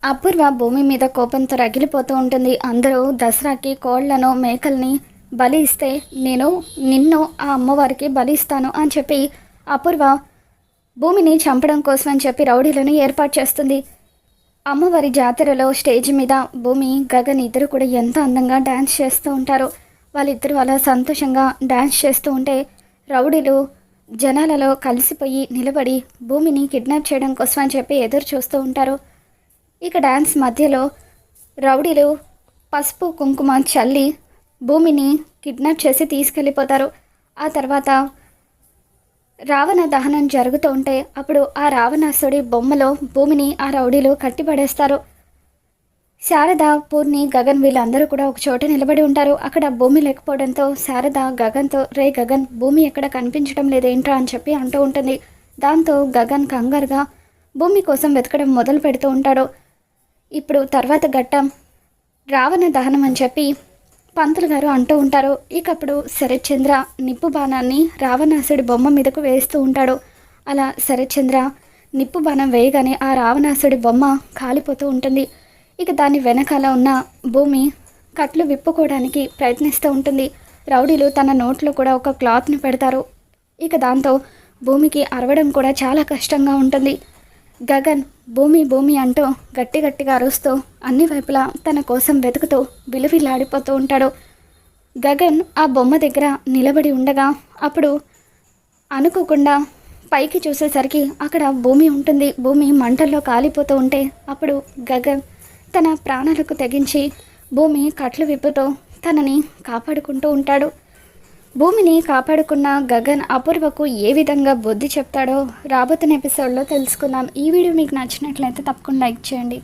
అపూర్వ భూమి మీద కోపంతో రగిలిపోతూ ఉంటుంది. అందరూ దసరాకి కోళ్లను మేకల్ని బలి ఇస్తే నేను నిన్ను ఆ అమ్మవారికి బలి ఇస్తాను అని చెప్పి అపూర్వ భూమిని చంపడం కోసం అని చెప్పి రౌడీలను ఏర్పాటు చేస్తుంది. అమ్మవారి జాతరలో స్టేజ్ మీద భూమి గగన్ ఇద్దరు కూడా ఎంత అందంగా డ్యాన్స్ చేస్తూ ఉంటారు. వాళ్ళిద్దరూ అలా సంతోషంగా డ్యాన్స్ చేస్తూ ఉంటే రౌడీలు జనాలలో కలిసిపోయి నిలబడి భూమిని కిడ్నాప్ చేయడం కోసం అని చెప్పి ఎదురు చూస్తూ ఉంటారు. ఇక డ్యాన్స్ మధ్యలో రౌడీలు పసుపు కుంకుమ చల్లి భూమిని కిడ్నాప్ చేసి తీసుకెళ్ళిపోతారు. ఆ తర్వాత రావణ దహనం జరుగుతూ ఉంటే అప్పుడు ఆ రావణాసుడి బొమ్మలో భూమిని ఆ రౌడీలు కట్టిపడేస్తారు. శారద, పూర్ణి, గగన్ వీళ్ళందరూ కూడా ఒక చోట నిలబడి ఉంటారు. అక్కడ భూమి లేకపోవడంతో శారద గగన్తో, రే గగన్, భూమి ఎక్కడ కనిపించడం లేదేంట్రా అని చెప్పి అంటూ ఉంటుంది. దాంతో గగన్ కంగారుగా భూమి కోసం వెతకడం మొదలు పెడుతూ ఉంటాడు. ఇప్పుడు తర్వాత ఘట్టం రావణ దహనం అని చెప్పి పంతులు గారు అంటూ ఉంటారు. ఇకప్పుడు శరత్చంద్ర నిప్పు బాణాన్ని రావణాసుడి బొమ్మ మీదకు వేస్తూ ఉంటాడు. అలా శరత్చంద్ర నిప్పు బాణం వేయగానే ఆ రావణాసుడి బొమ్మ కాలిపోతూ ఉంటుంది. ఇక దాని వెనకాల ఉన్న భూమి కట్లు విప్పుకోవడానికి ప్రయత్నిస్తూ ఉంటుంది. రౌడీలు తన నోట్లో కూడా ఒక క్లాత్ని పెడతారు. ఇక దాంతో భూమికి అరవడం కూడా చాలా కష్టంగా ఉంటుంది. గగన్ భూమి భూమి అంటూ గట్టి గట్టిగా అరుస్తూ అన్ని వైపులా తన కోసం వెతుకుతూ విలువిల్లాడిపోతూ ఉంటాడు. గగన్ ఆ బొమ్మ దగ్గర నిలబడి ఉండగా అప్పుడు అనుకోకుండా పైకి చూసేసరికి అక్కడ భూమి ఉంటుంది. భూమి మంటల్లో కాలిపోతూ ఉంటే అప్పుడు గగన్ తన ప్రాణాలకు తెగించి భూమి కట్లు విప్పుతూ తనని కాపాడుకుంటూ ఉంటాడు. భూమిని కాపాడుకున్న గగన్ అపూర్వకు ఏ విధంగా బుద్ధి చెప్తాడో రాబోతున్న ఎపిసోడ్లో తెలుసుకుందాం. ఈ వీడియో మీకు నచ్చినట్లయితే తప్పకుండా లైక్ చేయండి.